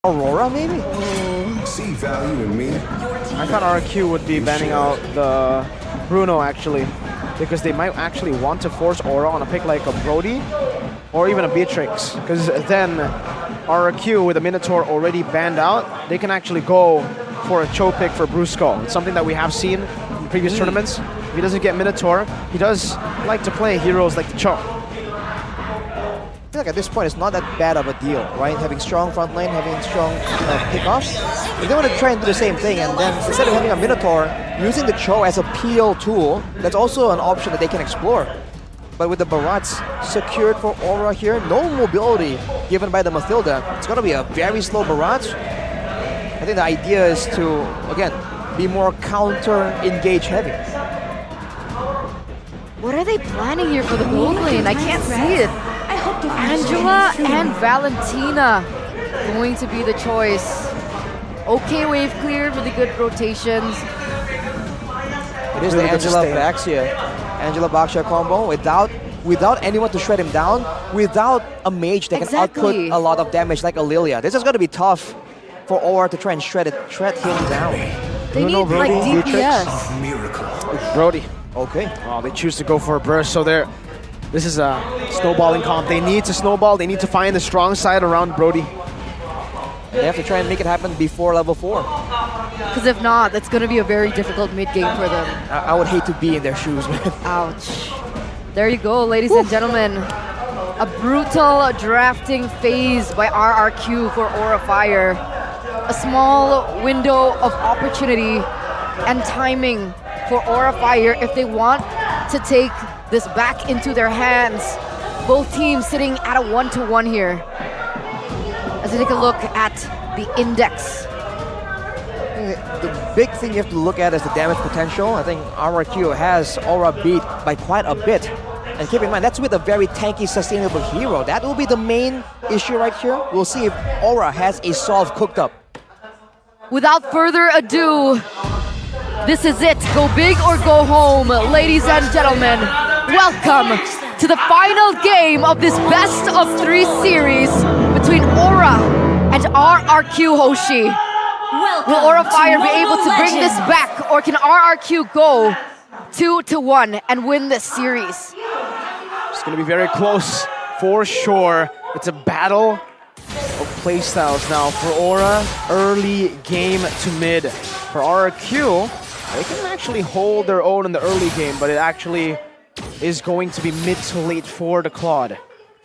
Aurora, maybe? See value in me. I thought RRQ would be banning out the Bruno actually, because they might actually want to force Aura on a pick like a Brody or even a Beatrix, because then RRQ with a Minotaur already banned out, they can actually go for a Cho pick for Brusco. It's something that we have seen in previous tournaments. If he doesn't get Minotaur, he does like to play heroes like the Cho. I feel like at this point it's not that bad of a deal, right? Having strong front lane, having strong pickoffs. If they want to try and do the same thing, and then instead of having a Minotaur, using the Cho as a PL tool, that's also an option that they can explore. But with the Barats secured for Aura here, no mobility given by the Mathilda. It's going to be a very slow Barats. I think the idea is to, again, be more counter-engage heavy. What are they planning here for the gold lane? I can't see it. Angela and Valentina going to be the choice. Okay, wave clear, really good rotations. It is the Angela Baxia. Angela Baxia combo without anyone to shred him down, without a mage that can output a lot of damage like a Lilia. This is going to be tough for Aura to try and shred him down. They need like DPS. Miracle. Brody. Okay. Oh, they choose to go for a burst, so this is a snowballing comp. They need to snowball, they need to find the strong side around Brody. They have to try and make it happen before level 4. Because if not, that's going to be a very difficult mid-game for them. I would hate to be in their shoes, man. Ouch. There you go, ladies and gentlemen. A brutal drafting phase by RRQ for Aura Fire. A small window of opportunity and timing for Aura Fire if they want to take this back into their hands. Both teams sitting at a 1-1 here. As we take a look at the index. The big thing you have to look at is the damage potential. I think RRQ has Aura beat by quite a bit. And keep in mind, that's with a very tanky, sustainable hero. That will be the main issue right here. We'll see if Aura has a solve cooked up. Without further ado, this is it. Go big or go home. Ladies and gentlemen, welcome to the final game of this best of 3 series between Aura and RRQ Hoshi. Will Aura Fire be able to bring this back, or can RRQ go 2-1 and win this series? It's going to be very close for sure. It's a battle of playstyles now for Aura. Early game to mid. For RRQ, they can actually hold their own in the early game, but it actually is going to be mid to late for the Claude.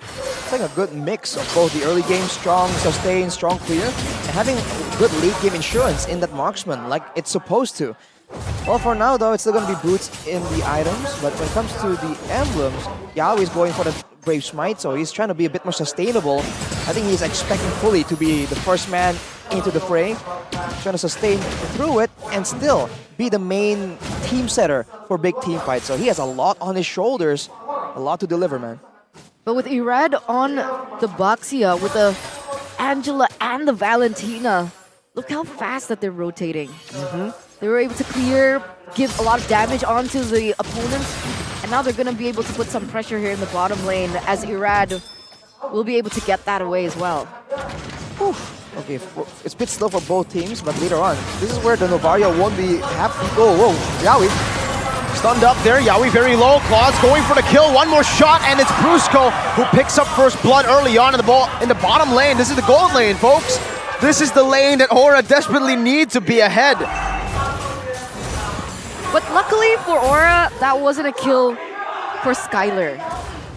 It's like a good mix of both the early game, strong sustain, strong clear, and having good late game insurance in that marksman like it's supposed to. Well, for now though, it's still going to be boots in the items, but when it comes to the emblems, YEAHHH is going for the Brave Smite, so he's trying to be a bit more sustainable. I think he's expecting fully to be the first man into the fray, trying to sustain through it and still be the main team setter for big team fights. So he has a lot on his shoulders, a lot to deliver, man. But with Irad on the Baxia, with the Angela and the Valentina, look how fast that they're rotating. They were able to clear, give a lot of damage onto the opponents, and now they're going to be able to put some pressure here in the bottom lane as Irad will be able to get that away as well. Whew. Okay, it's a bit slow for both teams, but later on, this is where the Novaria won't be happy. Oh, whoa, YEAHHH. Stunned up there, YEAHHH very low. Claude's going for the kill. One more shot, and it's Brusco who picks up first blood early on in the bottom lane. This is the gold lane, folks. This is the lane that Aura desperately need to be ahead. But luckily for Aura, that wasn't a kill for Skylar,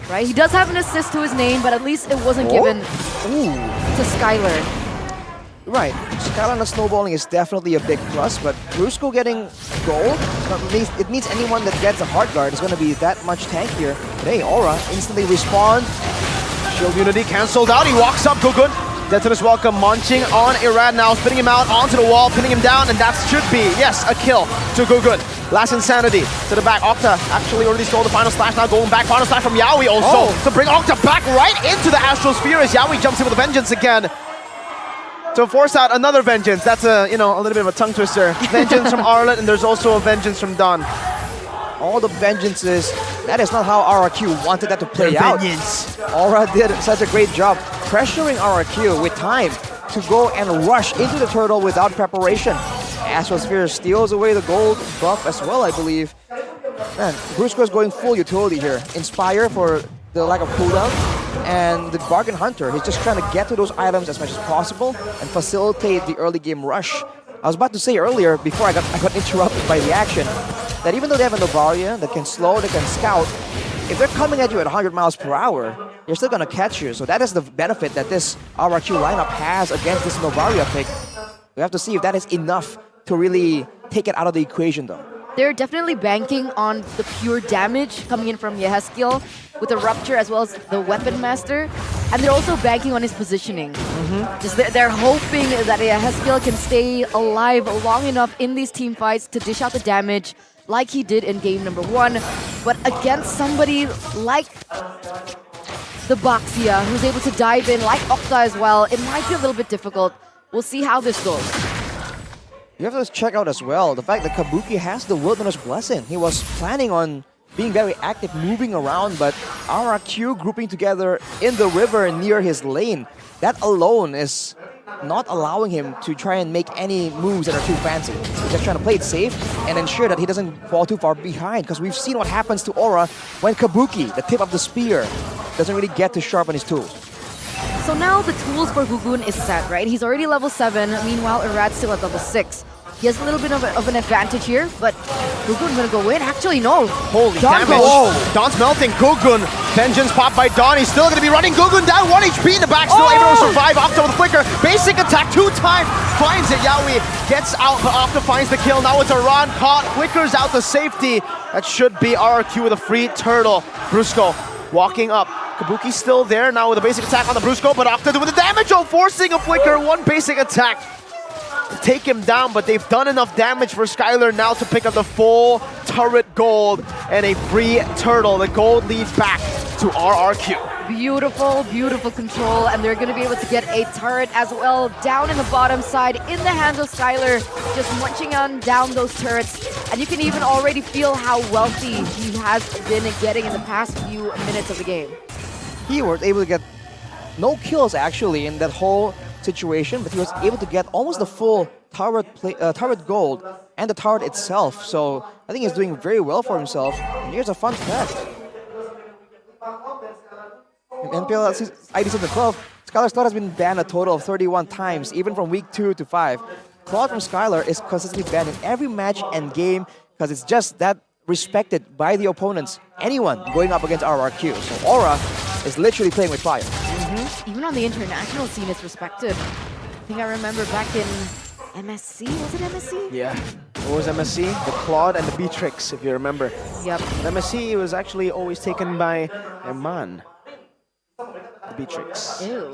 right? He does have an assist to his name, but at least it wasn't given to Skylar. Right, Skylar on the snowballing is definitely a big plus, but Brusco getting gold, it means anyone that gets a hard guard is going to be that much tankier. But hey, Aura instantly respawn. Shield Unity cancelled out, he walks up, Gugun. Detonus Welcome munching on Irad now, spinning him out onto the wall, pinning him down, and that should be, yes, a kill to Gugun. Last Insanity to the back. Octa actually already stole the final slash, now going back. Final slash from YEAHHH also to bring Octa back right into the Astral Sphere as YEAHHH jumps in with a vengeance again. To force out another vengeance. That's a little bit of a tongue twister. Vengeance from Arlet, and there's also a vengeance from Don. All the vengeances, that is not how RRQ wanted that to play out. Aura did such a great job pressuring RRQ with time, to go and rush into the turtle without preparation. Astrosphere steals away the gold buff as well, I believe. Man, Brusco is going full utility here. Inspire for the lack of cooldown, and the Bargain Hunter, he's just trying to get to those items as much as possible and facilitate the early game rush. I was about to say earlier, before I got interrupted by the action, that even though they have a Novaria that can slow, they can scout, if they're coming at you at 100 miles per hour, they're still going to catch you. So that is the benefit that this RRQ lineup has against this Novaria pick. We have to see if that is enough to really take it out of the equation though. They're definitely banking on the pure damage coming in from YEAHHH skill with the Rupture as well as the Weapon Master. And they're also banking on his positioning. Just they're hoping that YEAHHH skill can stay alive long enough in these team fights to dish out the damage like he did in game number 1. But against somebody like the Baxia, who's able to dive in, like Okta as well, it might be a little bit difficult. We'll see how this goes. You have to check out as well the fact that Kabuki has the Wilderness Blessing. He was planning on being very active, moving around, but RRQ grouping together in the river near his lane, that alone is not allowing him to try and make any moves that are too fancy. He's just trying to play it safe and ensure that he doesn't fall too far behind, because we've seen what happens to Aura when Kabuki, the tip of the spear, doesn't really get to sharpen his tools. So now the tools for Gugun is set, right? He's already level 7, meanwhile Irad's still at level 6. He has a little bit of an advantage here, but Gugun's gonna go in. Actually, no. Holy Don damage. goes. Don's melting. Gugun. Vengeance popped by Don. He's still gonna be running. Gugun down. 1 HP in the back. Still able to survive. Opto with Flicker. Basic attack 2 times. Finds it. Yaoi gets out, but Opto finds the kill. Now it's a Ron caught. Flickers out to safety. That should be RRQ with a free turtle. Brusco walking up. Kabuki's still there now with a basic attack on the Brusco, but Opto with the damage. Oh, forcing a Flicker. 1 basic attack. Take him down, but they've done enough damage for Skylar now to pick up the full turret gold and a free turtle. The gold leads back to RRQ. Beautiful, beautiful control, and they're gonna be able to get a turret as well down in the bottom side in the hands of Skylar, just munching on down those turrets. And you can even already feel how wealthy he has been getting in the past few minutes of the game. He was able to get no kills actually in that whole situation, but he was able to get almost the full turret gold and the turret itself. So I think he's doing very well for himself. And here's a fun fact. In MPL ID 7-12, Skylar's Cloud has been banned a total of 31 times, even from week 2 to 5. Cloud from Skylar is consistently banned in every match and game because it's just that respected by the opponents, anyone going up against RRQ. So Aura is literally playing with fire. Even on the international scene, it's respected. I think I remember back in MSC, was it MSC? Yeah. What was MSC? The Claude and the Beatrix, if you remember. Yep. MSC was actually always taken by Herman. The Beatrix. Ew.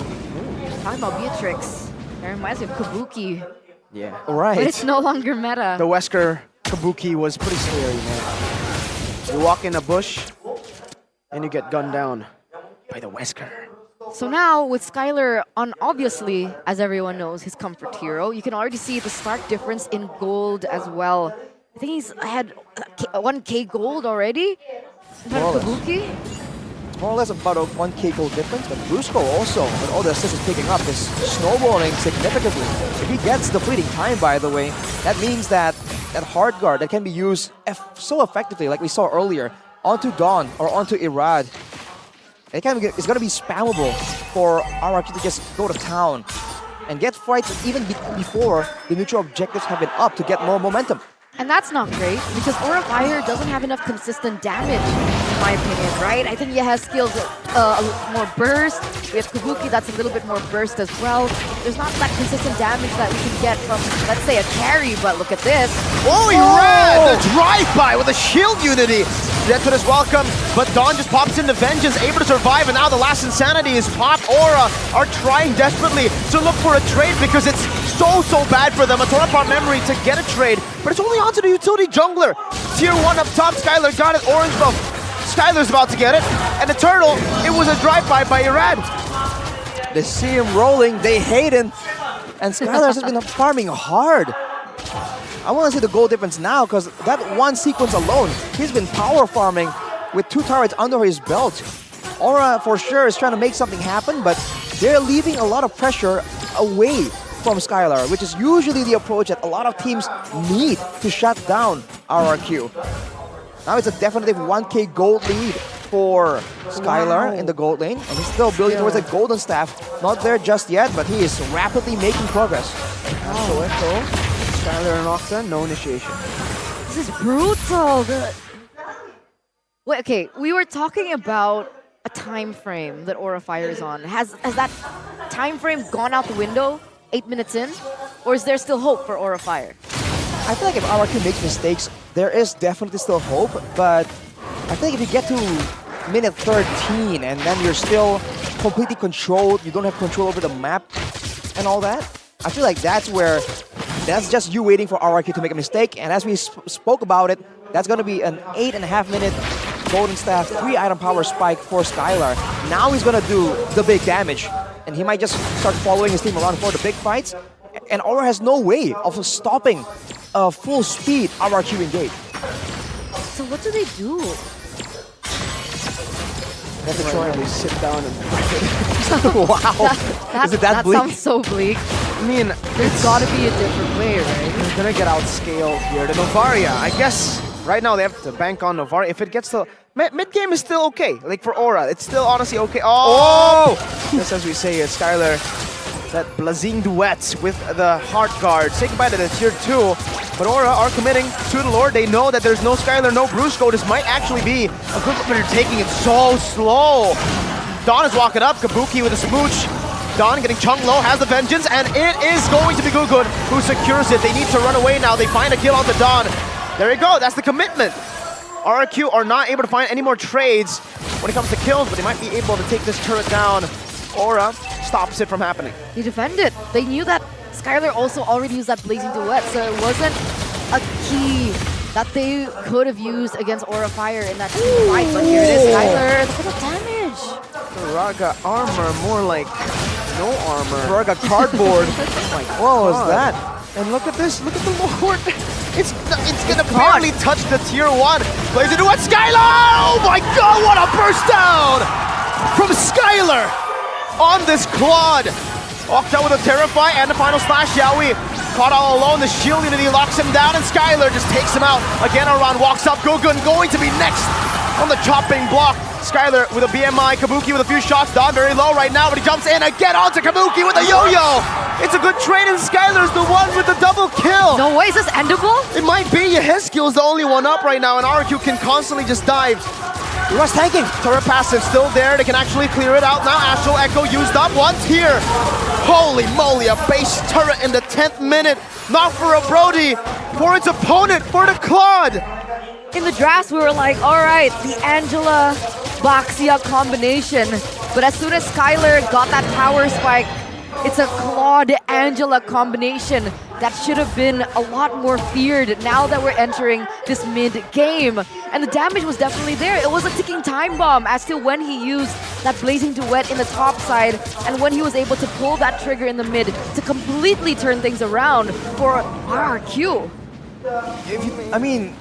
Talking about Beatrix. That reminds me of Kabuki. Yeah. Right. But it's no longer meta. The Wesker Kabuki was pretty scary, man. You walk in a bush and you get gunned down by the Wesker. So now with Skylar on, obviously, as everyone knows, his comfort hero, you can already see the stark difference in gold as well. I think he's had 1k gold already. But Kabuki? It's more or less about a 1k gold difference, but Brusco also, with all the assists he's picking up, is snowballing significantly. If he gets the fleeting time, by the way, that means that that hard guard that can be used so effectively, like we saw earlier, onto Dawn or onto Irad, it's going to be spammable for RRQ to just go to town and get fights even before the neutral objectives have been up to get more momentum. And that's not great, because Aura Fire doesn't have enough consistent damage, in my opinion, right? I think YEAHHH skills a little more burst. We have Kabuki that's a little bit more burst as well. There's not that consistent damage that we can get from, let's say, a carry, but look at this. Oh, he ran! The drive-by with a shield unity. Death is welcome, but Dawn just pops into Vengeance, able to survive, and now the last Insanity is popped. Aura are trying desperately to look for a trade because it's so bad for them. A torn apart memory to get a trade, but it's only onto the utility jungler. Tier 1 up top, Skylar got it, orange buff. Skylar's about to get it, and the turtle, it was a drive-by by Irad. They see him rolling, they hate him, and Skylar has been farming hard. I want to see the goal difference now, because that one sequence alone, he's been power farming with 2 turrets under his belt. Aura, for sure, is trying to make something happen, but they're leaving a lot of pressure away from Skylar, which is usually the approach that a lot of teams need to shut down RRQ. Now it's a definitive 1k gold lead for Skylar in the gold lane, and he's still building towards a golden staff. Not there just yet, but he is rapidly making progress. So Echo, Skylar and Octa, no initiation. This is brutal. Wait, okay, we were talking about a time frame that Aura Fire is on. Has that time frame gone out the window 8 minutes in? Or is there still hope for Aura Fire? I feel like if RRQ makes mistakes, there is definitely still hope, but I think if you get to minute 13 and then you're still completely controlled, you don't have control over the map and all that, I feel like that's just you waiting for RRQ to make a mistake. And as we spoke about it, that's going to be an 8.5 minute golden staff, 3 item power spike for Skylar. Now he's going to do the big damage, and he might just start following his team around for the big fights. And Aura has no way of stopping a full speed RRQ engage. So what do they do? They have to try and sit down and Wow. Is it that bleak? Sounds so bleak. I mean, There's got to be a different way, right? they're gonna get outscaled here. The Novaria, I guess right now they have to bank on Novaria. If it gets to mid game is still okay. Like for Aura, it's still honestly okay. Oh! Just as we say, Skylar, that blazing duet with the Heart Guard. Say goodbye to the tier 2. But Aura are committing to the Lord. They know that there's no Skylar, no Brusco. This might actually be a good one, but they're taking it so slow. Dawn is walking up. Kabuki with a smooch. Dawn getting Chung low, has the Vengeance, and it is going to be Gugun who secures it. They need to run away now. They find a kill onto Dawn. There you go. That's the commitment. RRQ are not able to find any more trades when it comes to kills, but they might be able to take this turret down. Aura stops it from happening. They defend it. They knew that Skylar also already used that Blazing Duet, so it wasn't a key that they could have used against Aura Fire in that team fight. But here it is, Skylar, look at the damage. Raga armor, more like no armor. Raga cardboard. What was that? And look at this, look at the Lord. It's gonna barely touch the tier 1. Plays into what? Skylar! Oh my god, what a burst down from Skylar on this Claude. Octa with a Terrify and the final slash, Yaoi. Caught all alone, the shield unity locks him down, and Skylar just takes him out. Again, around walks up, Gugun going to be next on the chopping block. Skylar with a BMI, Kabuki with a few shots, Dawn very low right now, but he jumps in again onto Kabuki with a yo-yo. It's a good trade, and Skylar's the one with the double kill. No way, is this endable? It might be. YEAHHH is the only one up right now, and RRQ can constantly just dive. He was tanking. Turret passive still there. They can actually clear it out now. Astral Echo used up once here. Holy moly, a base turret in the 10th minute. Not for a Brody, for its opponent, for the Claude. In the drafts, we were like, all right, the Angela Baxia combination. But as soon as Skylar got that power spike, it's a Claude Angela combination that should have been a lot more feared now that we're entering this mid-game. And the damage was definitely there. It was a ticking time bomb as to when he used that Blazing Duet in the top side and when he was able to pull that trigger in the mid to completely turn things around for RRQ. I mean,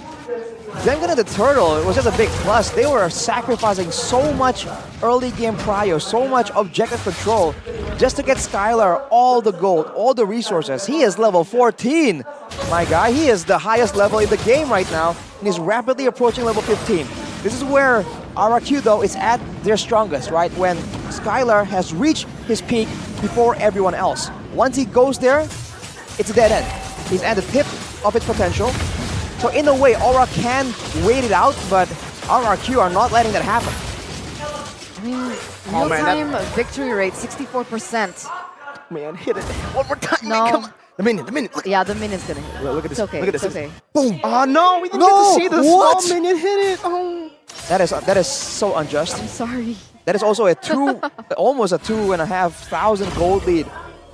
them getting the turtle, it was just a big plus. They were sacrificing so much early game prio, so much objective control just to get Skylar all the gold, all the resources. He is level 14, my guy. He is the highest level in the game right now, and he's rapidly approaching level 15. This is where RRQ, though, is at their strongest, right? When Skylar has reached his peak before everyone else. Once he goes there, it's a dead end. He's at the tip of its potential. So in a way, Aura can wait it out, but RRQ are not letting that happen. I mean, real-time victory rate, 64%. Man, hit it. One more time. No. Come on. The minion. Look. Yeah, the minion's gonna hit. Look at this. It's okay, Look at this. it's okay. Boom. Oh no, we didn't get to see the small minion hit it. Oh. That is so unjust. I'm sorry. That is also a almost a 2,500 gold lead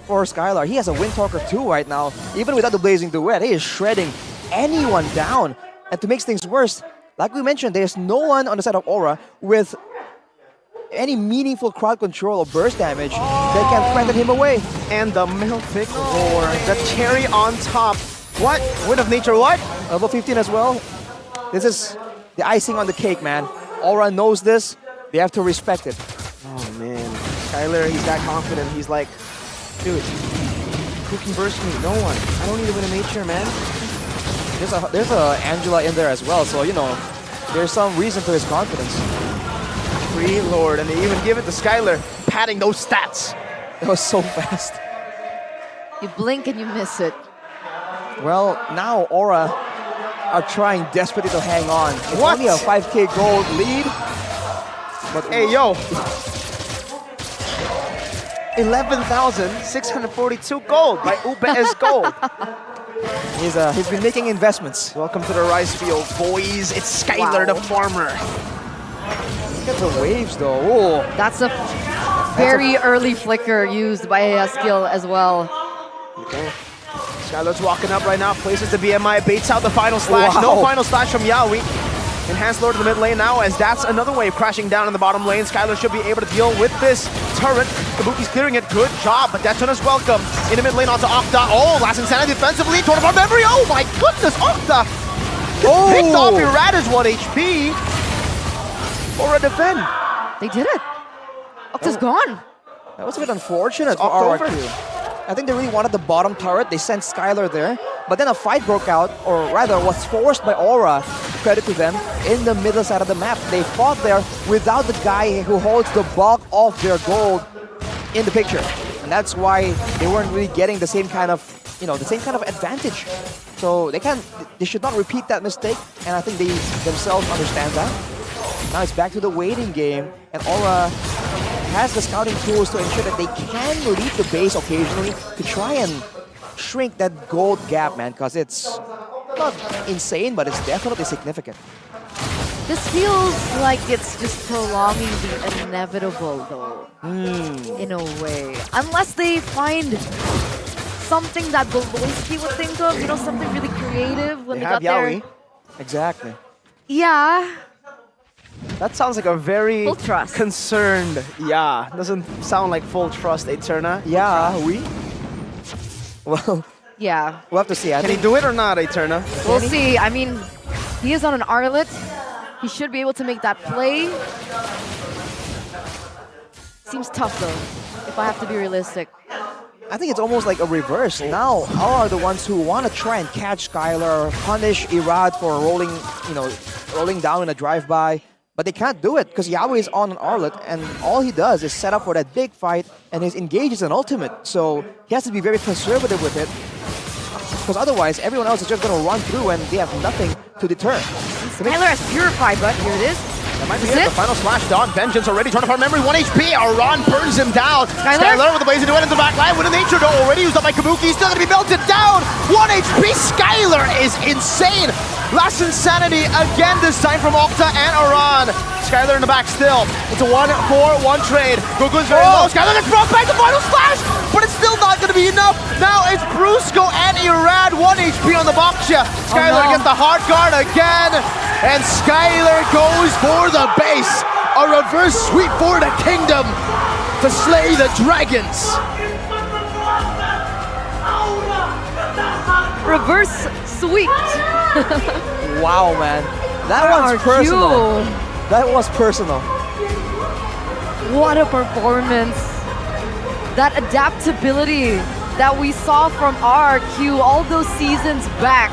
for Skylar. He has a Wind Talker 2 right now. Even without the Blazing Duet, he is shredding anyone down. And to make things worse, like we mentioned, there's no one on the side of Aura with any meaningful crowd control or burst damage that can threaten him away. And the Melfic Roar, the cherry on top. What? Wind of Nature, what? Level 15 as well. This is the icing on the cake, man. Aura knows this. They have to respect it. Oh man, Skylar, he's that confident. He's like, Dude, who can burst me? No one. I don't need to win a nature, man. There's a Angela in there as well, so you know, there's some reason to his confidence. Preload, and they even give it to Skylar, padding those stats. It was so fast. You blink and you miss it. Well, now Aura are trying desperately to hang on. It's What? only a 5k gold lead. But Hey, yo. 11,642 gold by UBS Gold. he's been making investments. Welcome to the rice field, boys. It's Skylar Wow. the farmer. Look at the waves though. Oh, That's a very early flicker used by a skill as well. Okay. Skylar's walking up right now, places the BMI, baits out the final slash. Wow. No final slash from Yaoi. Enhanced Lord in the mid lane now, as that's another wave crashing down in the bottom lane. Skylar should be able to deal with this turret. Kabuki's clearing it. Good job, but Detona's welcome. In the mid lane onto Octa. Oh, last insanity defensively. Torn apart memory. Oh my goodness, Octa! Oh. Picked off Irad is 1 HP. Or a defend. They did it. Octa's gone. that was a bit unfortunate for October. RRQ. I think they really wanted the bottom turret. They sent Skylar there, but then a fight broke out, or rather was forced by Aura, credit to them, in the middle side of the map. They fought there without the guy who holds the bulk of their gold in the picture. And that's why they weren't really getting the same kind of, the same kind of advantage. So they should not repeat that mistake, and I think they themselves understand that. Now it's back to the waiting game, and Aura has the scouting tools to ensure that they can leave the base occasionally to try and shrink that gold gap, man, because it's not insane, but it's definitely significant. This feels like it's just prolonging the inevitable, though, in a way. Unless they find something that Beloyski would think of, something really creative when they got there. Yaoi. Exactly. Yeah. That sounds like a very Full trust. concerned. Yeah, doesn't sound like full trust, Eterna. Yeah, Well, Yeah. we'll have to see. I Can he think do it or not, Eterna? We'll see. I mean, he is on an Arlet. He should be able to make that play. Seems tough, though, if I have to be realistic. I think it's almost like a reverse. Now, Aura are the ones who want to try and catch Skylar, punish Irad for rolling down in a drive-by. But they can't do it because Yaoi is on an Arlet, and all he does is set up for that big fight, and his engage is an ultimate. So he has to be very conservative with it, because otherwise everyone else is just going to run through and they have nothing to deter. Skylar has purified, but here it is. That might be Is it. it? The final slash done. Vengeance already turned apart memory. 1 HP. Aran burns him down. Skylar? with the blaze into it into the back line. With a nature though already used up by Kabuki. Still going to be melted down. 1 HP. Skylar is insane. Last insanity again, this time from Octa and Aran. Skylar in the back still. It's a 1-4-1 trade. Gugun's very low. Skylar gets brought back. The final slash, but it's still not going to be enough. Now it's Brusco and Irad. 1 HP on the Baksha. Skylar no. gets the hard guard again. And Skylar goes for the base. A reverse sweep for the kingdom to slay the dragons. Reverse sweep. Wow, man. That was RRQ. personal. That was personal. What a performance. That adaptability that we saw from RRQ all those seasons back.